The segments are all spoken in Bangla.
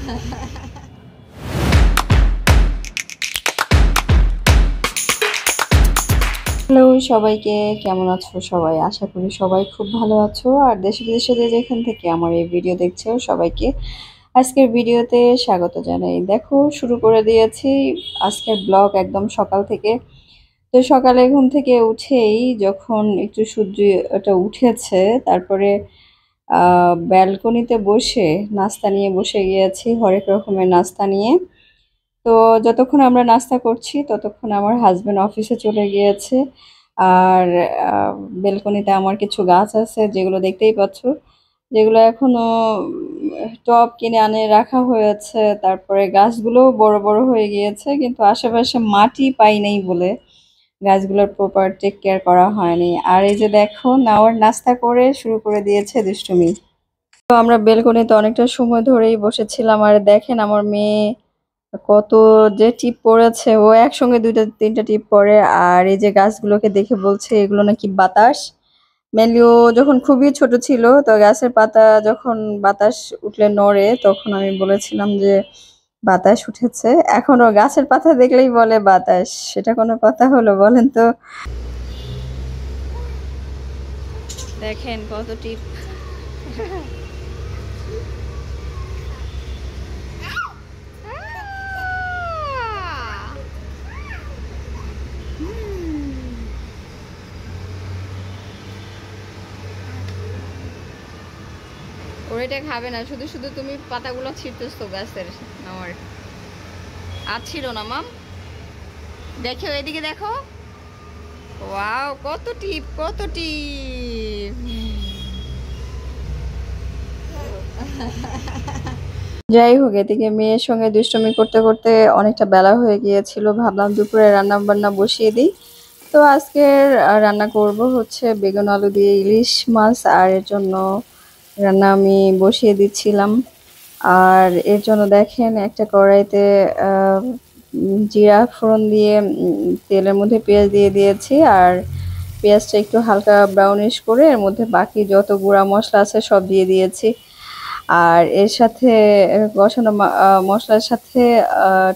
হ্যালো সবাইকে, কেমন আছো সবাই? আশা করি সবাই খুব ভালো আছো। আর দেশে বিদেশে যে যেখান থেকে আমার এই ভিডিও দেখছো সবাইকে আজকের ভিডিওতে স্বাগত জানাই। দেখো, শুরু করে দিয়েছি আজকের ব্লগ একদম সকাল থেকে। তো সকালে ঘুম থেকে উঠেই যখন একটু সূর্যটা উঠেছে, তারপরে ব্যালকনিতে বসে নাস্তা নিয়ে বসে গিয়েছি, হরেক রকমের নাস্তা নিয়ে। তো যতক্ষণ আমরা নাস্তা করছি ততক্ষণ আমার হাজবেন্ড অফিসে চলে গিয়েছে। আর বেলকনিতে আমার কিছু গাছ আছে, যেগুলো দেখতেই পাচ্ছ, যেগুলো এখনো টব কিনে আনে রাখা হয়েছে। তারপরে গাছগুলো বড় বড় হয়ে গিয়েছে, কিন্তু আশেপাশে মাটি পাই নাই বলে গাছগুলোর প্রপার টেক কেয়ার করা হয়নি। আর এই যে দেখো, নাওয়ার নাস্তা করে শুরু করে দিয়েছে দুষ্টুমি। তো আমরা বেলকনিতে অনেকটা সময় ধরেই বসেছিলাম। আর দেখেন আমার মেয়ে কত যে টিপ পড়েছে, ও একসঙ্গে দুইটা তিনটা টিপ পড়ে। আর এই যে গাছগুলোকে দেখে বলছে এগুলো নাকি বাতাস। মেনলি ও যখন খুবই ছোট ছিল, তো গাছের পাতা যখন বাতাস উঠলে নড়ে, তখন আমি বলেছিলাম যে বাতাস উঠেছে। এখন ও গাছের পাতা দেখলেই বলে বাতাস। সেটা কোনো কথা হলো বলেন তো? দেখেন কত টিপ। ওর এটা খাবে না, শুধু শুধু তুমি পাতাগুলো ছিঁড়তেছো গাছের আমার। আর ছিল না মাম, দেখো এদিকে দেখো। ওয়াও, কত টিপ কত টিপ। যাই হোক, এদিকে মেয়ের সঙ্গে দুষ্টুমি করতে করতে অনেকটা বেলা হয়ে গিয়েছিল। ভাবলাম দুপুরে রান্না বান্না বসিয়ে দিই। তো আজকের রান্না করব হচ্ছে বেগুন আলু দিয়ে ইলিশ মাছ। আর এর জন্য রান্না আমি বসিয়ে দিচ্ছিলাম। আর এর জন্য দেখেন একটা কড়াইতে জিরা ফোড়ন দিয়ে তেলের মধ্যে পেঁয়াজ দিয়ে দিয়েছি। আর পেঁয়াজটা একটু হালকা ব্রাউনিশ করে এর মধ্যে বাকি যত গুঁড়া মশলা আছে সব দিয়ে দিয়েছি। আর এর সাথে কষানো মশলার সাথে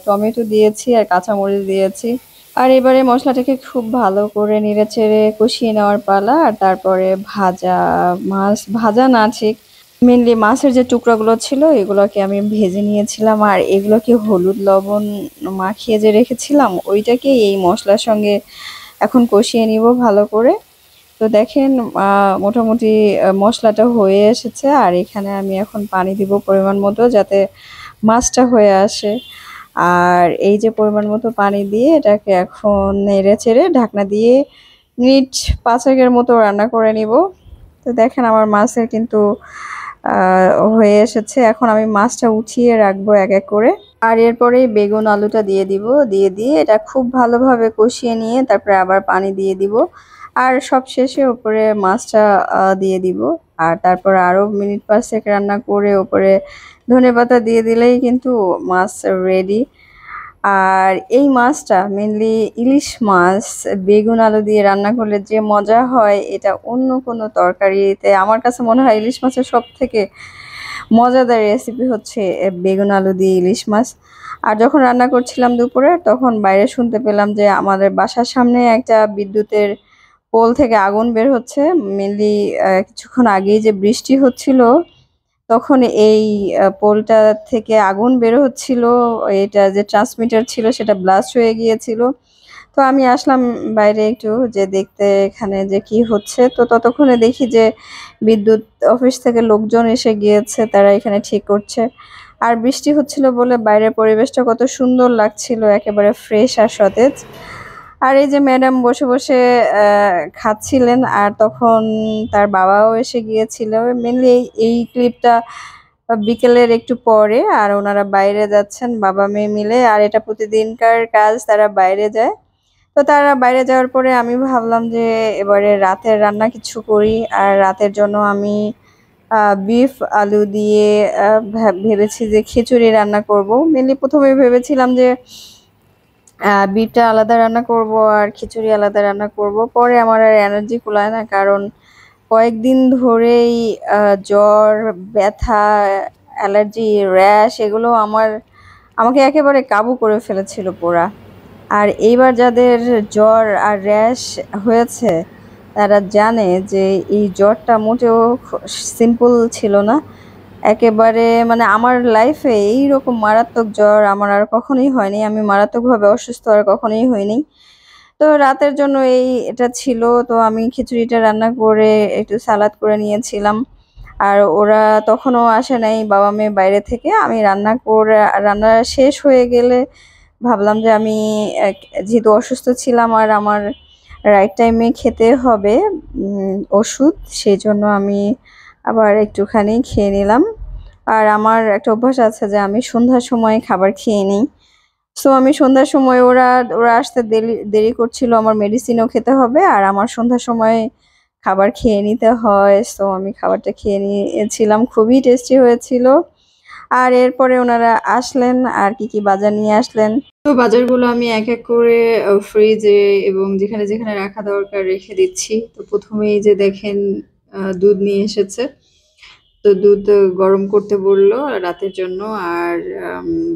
টমেটো দিয়েছি আর কাঁচামরিচ দিয়েছি। আর এবারে মশলাটাকে খুব ভালো করে নেড়েচেড়ে কষিয়ে নেওয়ার পালা। আর তারপরে ভাজা মাছ, ভাজা না ঠিক, মেনলি মাছের যে টুকরাগুলো ছিল এগুলোকে আমি ভেজে নিয়েছিলাম। আর এগুলোকে হলুদ লবণ মাখিয়ে যে রেখেছিলাম, ওইটাকে এই মশলার সঙ্গে এখন কষিয়ে নিব ভালো করে। তো দেখেন মোটামুটি মশলাটা হয়ে এসেছে। আর এখানে আমি এখন পানি দিব পরিমাণ মতো, যাতে মাছটা হয়ে আসে। আর এই যে পরিমাণ মতো পানি দিয়ে এটাকে এখন নেড়ে চেড়ে ঢাকনা দিয়ে মিনিট 5-এর মতো রান্না করে নিব। তো দেখেন আমার মাছের কিন্তু হয়ে এসেছে। এখন আমি মাছটা উঠিয়ে রাখবো এক এক করে। আর এরপরেই বেগুন আলুটা দিয়ে দিব, দিয়ে এটা খুব ভালোভাবে কষিয়ে নিয়ে তারপরে আবার পানি দিয়ে দিব। আর সব শেষে উপরে মাছটা দিয়ে দিব। আর তারপর আরো মিনিট 5 রান্না করে উপরে ধনেপাতা দিয়ে দিলেই কিন্তু মাছ রেডি। আর এই মাছটা মেনলি ইলিশ মাছ বেগুন আলু দিয়ে রান্না করলে যে মজা হয়, এটা অন্য কোনো তরকারিতে আমার কাছে মনে হয় ইলিশ মাছের সব থেকে মজাদার রেসিপি হচ্ছে বেগুন আলু দিয়ে ইলিশ মাছ। আর যখন রান্না করছিলাম দুপুরে, তখন বাইরে শুনতে পেলাম যে আমাদের বাসার সামনে একটা বিদ্যুতের পোল থেকে আগুন বের হচ্ছে। মেনলি কিছুক্ষণ আগেই যে বৃষ্টি হচ্ছিল, তখন এই পোলটা থেকে আগুন বের হচ্ছিল। এটা যে ট্রান্সমিটার ছিল সেটা ব্লাস্ট হয়ে গিয়েছিল। তো আমি আসলাম বাইরে একটু যে দেখতে এখানে যে কি হচ্ছে। তো ততক্ষণে দেখি যে বিদ্যুৎ অফিস থেকে লোকজন এসে গিয়েছে, তারা এখানে ঠিক করছে। আর বৃষ্টি হচ্ছিল বলে বাইরের পরিবেশটা কত সুন্দর লাগছিল, একেবারে ফ্রেশ আর সতেজ। আর এই যে ম্যাডাম বসে বসে খাচ্ছিলেন, আর তখন তার বাবাও এসে গিয়েছিল। মেনলি এই ক্লিপটা বিকেলের একটু পরে। আর ওনারা বাইরে যাচ্ছেন বাবা মেয়ে মিলে, আর এটা প্রতিদিনকার কাজ, তারা বাইরে যায়। তো তারা বাইরে যাওয়ার পরে আমি ভাবলাম যে এবারে রাতের রান্না কিছু করি। আর রাতের জন্য আমি বিফ আলু দিয়ে ভেবেছি যে খিচুড়ি রান্না করব। মেনলি প্রথমে ভেবেছিলাম যে বিফটা আলাদা রান্না করব আর খিচুড়ি আলাদা রান্না করব। পরে আমার আর এনার্জি কুলায় না, কারণ কয়েকদিন ধরেই জ্বর, ব্যথা অ্যালার্জি, র্যাশ এগুলো আমাকে একেবারে কাবু করে ফেলেছিল পুরা। আর এইবার যাদের জ্বর আর র্যাশ হয়েছে তারা জানে যে এই জ্বরটা মোটেও সিম্পল ছিল না। একেবারে মানে আমার লাইফে এইরকম মারাত্মক জ্বর আমার আর কখনোই হয়নি। আমি মারাত্মকভাবে অসুস্থ আর কখনোই হইনি। তো রাতের জন্য এটা ছিল। তো আমি খিচুড়িটা রান্না করে একটু সালাদ করে নিয়েছিলাম। আর ওরা তখনও আসে নাই, বাবা-মেয়ে বাইরে থেকে। আমি রান্না শেষ হয়ে গেলে ভাবলাম যে আমি যেহেতু অসুস্থ ছিলাম আর আমার রাইট টাইমে খেতে হবে ওষুধ, সেজন্য আমি আবার একটুখানি খেয়ে নিলাম। আর আমার একটা অভ্যাস আছে যে আমি সন্ধ্যার সময় খাবার খেয়ে নিই। সো আমি সন্ধ্যার সময় ওরা আসতে দেরি করছিল, আমার মেডিসিনও খেতে হবে আর আমার সন্ধ্যার সময় খাবার খেয়ে নিতে হয়। সো আমি খাবারটা খেয়ে নিয়েছিলাম, খুবই টেস্টি হয়েছিল। আর এরপরে ওনারা আসলেন আর কি বাজার নিয়ে আসলেন। তো বাজারগুলো আমি এক এক করে ফ্রিজে এবং যেখানে যেখানে রাখা দরকার রেখে দিচ্ছি। তো প্রথমেই যে দেখেন দুধ নিয়ে এসেছে। তো দুধ গরম করতে বললো রাতের জন্য, আর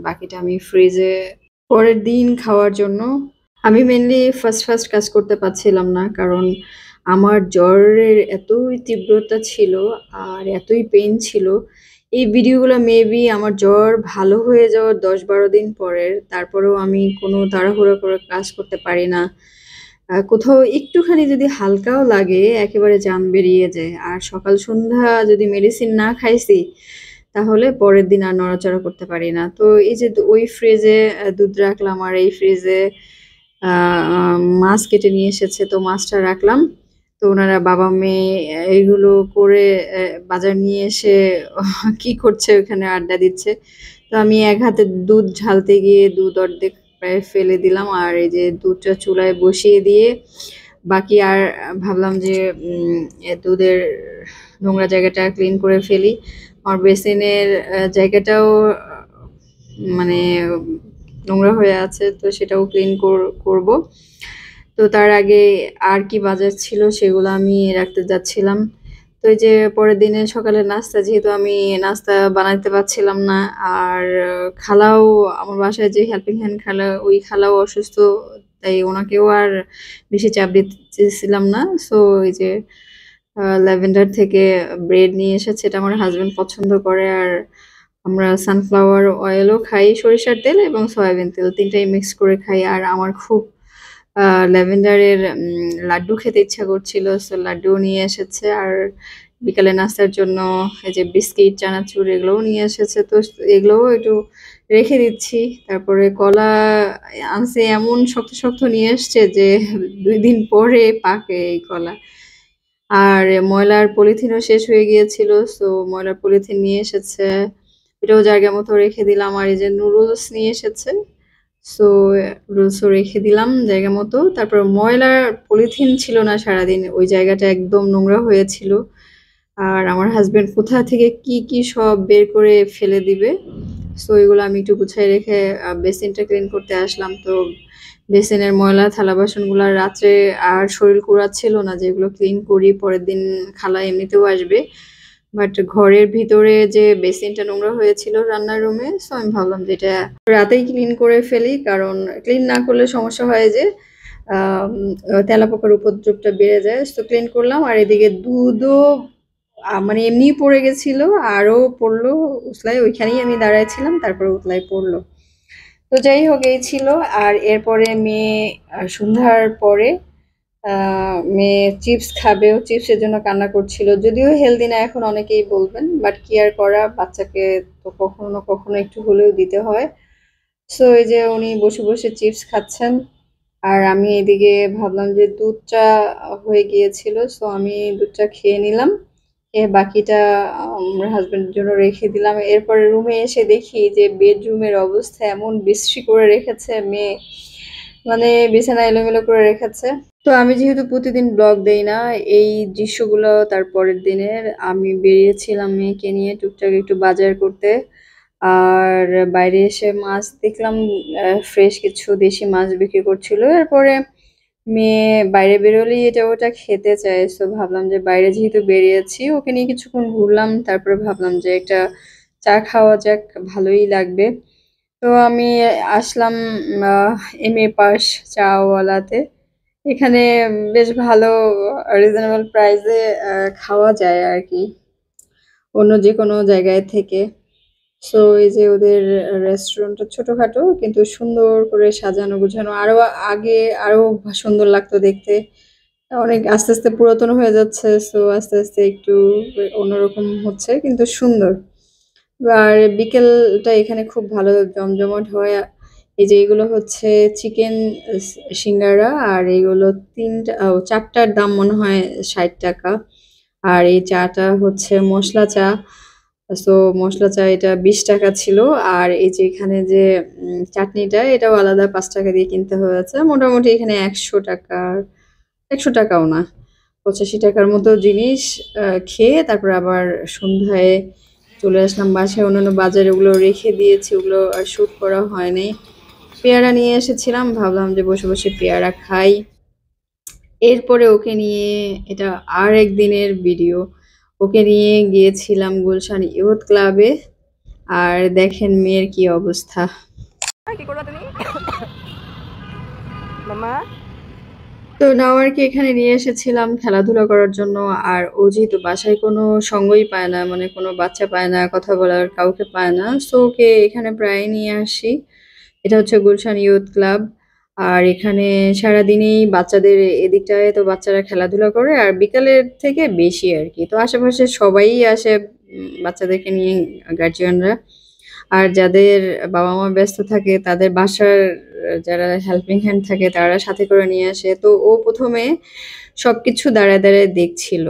বাকিটা আমি ফ্রিজে পরের দিন খাওয়ার জন্য। আমি মেনলি ফার্স্ট কাজ করতে পারছিলাম না, কারণ আমার জ্বরের এতই তীব্রতা ছিল আর এতই পেইন ছিল। এই ভিডিওগুলো মেবি আমার জ্বর ভালো হয়ে যাওয়ার 10-12 দিন পরের। তারপরেও আমি কোনো তাড়াহুড়ো করে কাজ করতে পারি না। কোথাও একটুখানি যদি হালকাও লাগে একেবারে জান বেরিয়ে যায়। আর সকাল সন্ধ্যা যদি মেডিসিন না খাইছি তাহলে পরের দিন আর নড়াচড়া করতে পারি না। তো এই যে ওই ফ্রিজে দুধ রাখলাম আর এই ফ্রিজে মাছ কেটে নিয়ে এসেছে, তো মাছটা রাখলাম। তো ওনারা বাবা-মেয়ে এইগুলো করে বাজার নিয়ে এসে কি করছে ওখানে আড্ডা দিচ্ছে। তো আমি এক হাতে দুধ ঢালতে গিয়ে দুধ অর্ধেক প্রায় ফেলে দিলাম। আর এই যে দুধটা চুলায় বসিয়ে দিয়ে বাকি আর ভাবলাম যে দুধের নোংরা জায়গাটা ক্লিন করে ফেলি। আমার বেসিনের জায়গাটাও মানে নোংরা হয়ে আছে, তো সেটাও ক্লিন করব। তো তার আগে আর কি বাজার ছিল সেগুলো আমি রাখতে যাচ্ছিলাম। তো এই যে পরের দিনে সকালের নাস্তা, যেহেতু আমি নাস্তা বানাইতে পারছিলাম না আর খালাও আমার বাসায় যে হেল্পিং হ্যান্ড খালা, ওই খালাও অসুস্থ, তাই ওনাকেও আর বেশি চাপ দিতেছিলাম না। সো এই যে ল্যাভেন্ডার থেকে ব্রেড নিয়ে এসেছে, এটা আমার হাজবেন্ড পছন্দ করে। আর আমরা সানফ্লাওয়ার অয়েলও খাই, সরিষার তেল এবং সয়াবিন তেল তিনটাই মিক্স করে খাই। আর আমার খুব ল্যাভেন্ডারের লাড্ডু খেতে ইচ্ছা করছিল, সো লাড্ডুও নিয়ে এসেছে। আর বিকালে নাস্তার জন্য এই যে বিস্কিট, চানাচুর এগুলোও নিয়ে এসেছে, তো এগুলোও একটু রেখে দিচ্ছি। তারপরে কলা আনছে, এমন শক্ত শক্ত নিয়ে এসছে যে 2 দিন পরে পাকে এই কলা। আর ময়লার পলিথিনও শেষ হয়ে গিয়েছিল, সো ময়লার পলিথিন নিয়ে এসেছে, এটাও জায়গা মতো রেখে দিলাম। আর এই যে নুডলস নিয়ে এসেছে, সো নুডলসও রেখে দিলাম জায়গা মতো। তারপর ময়লার পলিথিন ছিল না সারাদিন, ওই জায়গাটা একদম নোংরা হয়েছিল। আর আমার হাজবেন্ড কোথা থেকে কি সব বের করে ফেলে দিবে, সো এগুলো আমি একটু গুছাই রেখে বেসিনটা ক্লিন করতে আসলাম। তো বেসিনের ময়লা থালা বাসনগুলো রাত্রে আর শরীর কুড়াচ্ছিল না যেগুলো ক্লিন করি, পরের দিন খালা এমনিতেও আসবে। বাট ঘরের ভিতরে যে বেসিনটা নোংরা হয়েছিল রান্নার রুমে, সো আমি ভাবলাম যে এটা রাতেই ক্লিন করে ফেলি, কারণ ক্লিন না করলে সমস্যা হয় যে তেলাপোকার উপদ্রবটা বেড়ে যায়। তো ক্লিন করলাম। আর এদিকে দুধও মানে এমনিই পড়ে গেছিল, আরও পড়লো উতলায়, ওইখানেই আমি দাঁড়াইছিলাম, তারপরে উতলায় পড়লো। তো যাই হোক এই ছিল। আর এরপরে মেয়ে সন্ধ্যার পরে মেয়ে চিপস খাবে, ও চিপসের জন্য কান্না করছিল। যদিও হেলদি না এখন অনেকেই বলবেন, বাট কি আর করা, বাচ্চাকে তো কখনো না কখনো একটু হলেও দিতে হয়। সো এই যে উনি বসে বসে চিপস খাচ্ছেন আর আমি এদিকে ভাবলাম যে দুধটা হয়ে গিয়েছিল, সো আমি দুধটা খেয়ে নিলাম। বাকিটা আমার হাজবেন্ডের জন্য রেখে দিলাম। এরপরে রুমে এসে দেখি যে বেডরুমের অবস্থা এমন বিশ্রী করে রেখেছে মেয়ে, মানে বিছানা এলোমেলো করে রেখেছে। তো আমি যেহেতু প্রতিদিন ব্লগ দেই না, এই দৃশ্যগুলো তার পরের দিনের। আমি বেরিয়েছিলাম মেয়েকে নিয়ে টুকটাক একটু বাজার করতে। আর বাইরে এসে মাছ দেখলাম, ফ্রেশ কিছু দেশি মাছ বিক্রি করছিল। এরপরে মেয়ে বাইরে বেরোলেই এটা ওটা খেতে চায়, সো ভাবলাম যে বাইরে যেহেতু বেরিয়েছি ওকে নিয়ে কিছুক্ষণ ঘুরলাম, তারপরে ভাবলাম যে একটা চা খাওয়া যাক, ভালোই লাগবে। তো আমি আসলাম এম.এ পাস চাওয়ালাতে। এখানে বেশ ভালো রিজনেবল প্রাইসে খাওয়া যায় আর কি, অন্য যে কোনো জায়গায় থেকে। সো এই যে ওদের রেস্টুরেন্টটা ছোটখাটো কিন্তু সুন্দর করে সাজানো গুছানো। আগে আরো সুন্দর লাগতো দেখতে। অনেক আস্তে আস্তে পুরাতন হয়ে যাচ্ছে, সো আস্তে আস্তে একটু অন্যরকম হচ্ছে, কিন্তু সুন্দর। আর বিকেলটা এখানে খুব ভালো জমজমাট হয়। এই যে এগুলো হচ্ছে চিকেন সিঙ্গারা, আর এইগুলো 4টার দাম মনে হয় 60 টাকা। আর এই চাটা হচ্ছে মশলা চা। সো মশলা চা এটা 20 টাকা ছিল। আর এই যে এখানে যে চাটনিটা, এটাও আলাদা 5 টাকা দিয়ে কিনতে হয়েছে। মোটামুটি এখানে 100 টাকার, 100 টাকাও না, 85 টাকার মতো জিনিস খেয়ে তারপর আবার সন্ধ্যায় চলে আসলাম বাসায়। অন্যান্য বাজারে ওগুলো রেখে দিয়েছি, ওগুলো আর শুট করা হয়নি। পেয়ারা নিয়ে এসেছিলাম, ভাবলাম যে বসে বসে পেয়ারা খাই। এরপরে ওকে নিয়ে, এটা আর একদিনের ভিডিও, ওকে নিয়ে গিয়েছিলাম গুলশান ইয়ুথ ক্লাবে। আর দেখেন মেয়ের কি অবস্থা। কি করবা তুমি মামা? তো নাওয়ারকে এখানে নিয়ে এসেছিলাম খেলাধুলা করার জন্য। আর ও যেহেতু বাসায় কোনো সঙ্গই পায় না, মানে কোনো বাচ্চা পায় না, কথা বলার কাউকে পায় না, সো ওকে এখানে প্রায় নিয়ে আসি। এটা হচ্ছে গুলশান ইয়ুথ ক্লাব। আর এখানে সারাদিনই বাচ্চাদের, এদিকটায় তো বাচ্চারা খেলাধুলা করে, আর বিকালের থেকে বেশি আর কি। তো আশেপাশে সবাই আসে বাচ্চাদেরকে নিয়ে, গার্জিয়ানরা। আর যাদের বাবা মা ব্যস্ত থাকে তাদের বাসার যারা হেল্পিং হ্যান্ড থাকে তারা সাথে করে নিয়ে আসে। তো ও প্রথমে সবকিছু দাঁড়ায় দাঁড়ায় দেখছিল।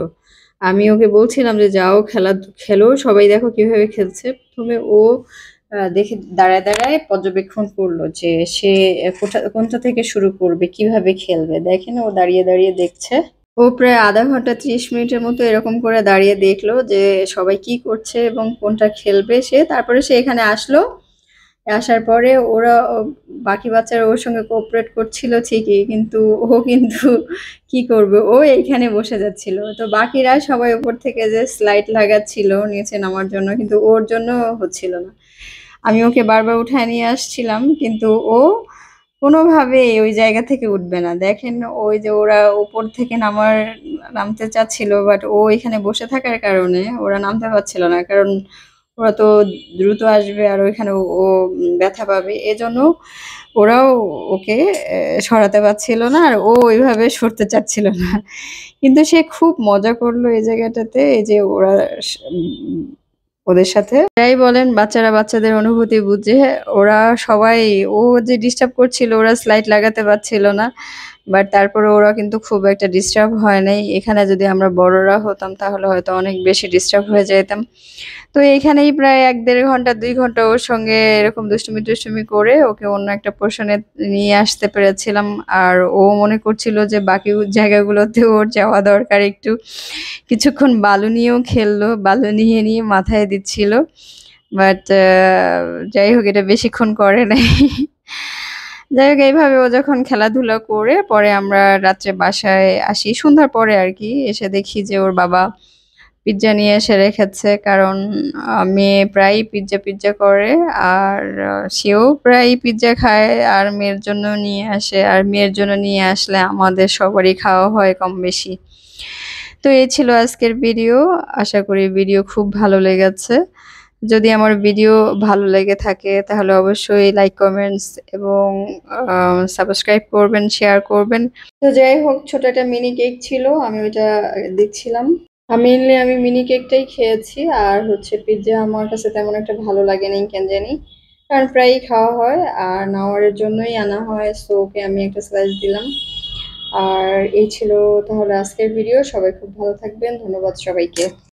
আমি ওকে বলছিলাম যে যাও খেলো, সবাই দেখো কিভাবে খেলছে। প্রথমে ও দেখে দাঁড়ায় দাঁড়ায় পর্যবেক্ষণ করলো যে সে কোনটা থেকে শুরু করবে, কিভাবে খেলবে। দেখেন ও দাঁড়িয়ে দাঁড়িয়ে দেখছে। ও প্রায় আধা ঘন্টা 30 মিনিটের মতো এরকম করে দাঁড়িয়ে দেখলো যে সবাই কি করছে এবং কোনটা খেলবে সে। তারপরে সে এখানে আসলো। আসার পরে বাকি বাচ্চারা ওর সঙ্গে কোঅপারেট করছিল ঠিকই, কিন্তু ও কিন্তু কি করবে, ও এইখানে বসে যাচ্ছিল। তো বাকিরা সবাই উপর থেকে যে স্লাইড লাগাচ্ছিল নিচে নামার জন্য, কিন্তু ওর জন্য হচ্ছিল না। আমি ওকে বারবার উঠায় নিয়ে আসছিলাম, কিন্তু ও কোনোভাবে ওই জায়গা থেকে উঠবে না। দেখেন ওই যে ওরা উপর থেকে নামতে চাচ্ছিল, বাট ও এখানে বসে থাকার কারণে ওরা নামতে পারছিল না, কারণ ওরা তো দ্রুত আসবে আর ওইখানে ও ব্যথা পাবে। এজন্য ওরাও ওকে সরাতে পারছিল না, আর ও ওইভাবে সরতে চাচ্ছিল না। কিন্তু সে খুব মজা করলো এই জায়গাটাতে। এই যে ওরা ওদের সাথে যাই বলেন, বাচ্চারা বাচ্চাদের অনুভূতি বুঝে। ওরা সবাই, ও যে ডিস্টার্ব করছিল, ওরা স্লাইড লাগাতে পারছিল না, বাট তারপরে ওরা কিন্তু খুব একটা ডিস্টার্ব হয় নাই। এখানে যদি আমরা বড়রা হতাম তাহলে হয়তো অনেক বেশি ডিস্টার্ব হয়ে যেতাম। তো এইখানেই প্রায় 1-1.5 ঘন্টা 2 ঘন্টা ওর সঙ্গে এরকম দুষ্টুমি টুষ্টুমি করে ওকে অন্য একটা পোর্শনে নিয়ে আসতে পেরেছিলাম। আর ও মনে করছিল যে বাকি জায়গাগুলোতে ওর যাওয়া দরকার একটু। কিছুক্ষণ বালু নিয়েও খেললো, বালু নিয়ে নিয়ে মাথায় দিচ্ছিল। বাট যাই হোক, এটা বেশিক্ষণ করে নাই। যাই হোক, এইভাবে ও যখন খেলাধুলা করে পরে আমরা রাত্রে বাসায় আসি সন্ধ্যার পরে আর কি। এসে দেখি যে ওর বাবা পিৎজা নিয়ে এসে রেখেছে, কারণ মেয়ে প্রায়ই পিৎজা পিৎজা করে। আর সেও প্রায়ই পিৎজা খায়, আর মেয়ের জন্য নিয়ে আসে। আর মেয়ের জন্য নিয়ে আসলে আমাদের সবারই খাওয়া হয় কম বেশি। তো এই ছিল আজকের ভিডিও। আশা করি ভিডিও খুব ভালো লেগেছে। যদি আমার ভিডিও ভালো লেগে থাকে তাহলে অবশ্যই লাইক, কমেন্টস এবং সাবস্ক্রাইব করবেন, শেয়ার করবেন। তো যাই হোক, ছোট একটা মিনি কেক ছিল, আমি ওইটা দেখছিলাম। মেইনলি আমি মিনি কেকটাই খেয়েছি। আর হচ্ছে পিৎজা আমার কাছে তেমন একটা ভালো লাগেনি কেন জানি, কারণ প্রায়ই খাওয়া হয় আর নাওয়ারের জন্যই আনা হয়। সো ওকে আমি একটা স্লাইস দিলাম। আর এই ছিল তাহলে আজকের ভিডিও। সবাই খুব ভালো থাকবেন, ধন্যবাদ সবাইকে।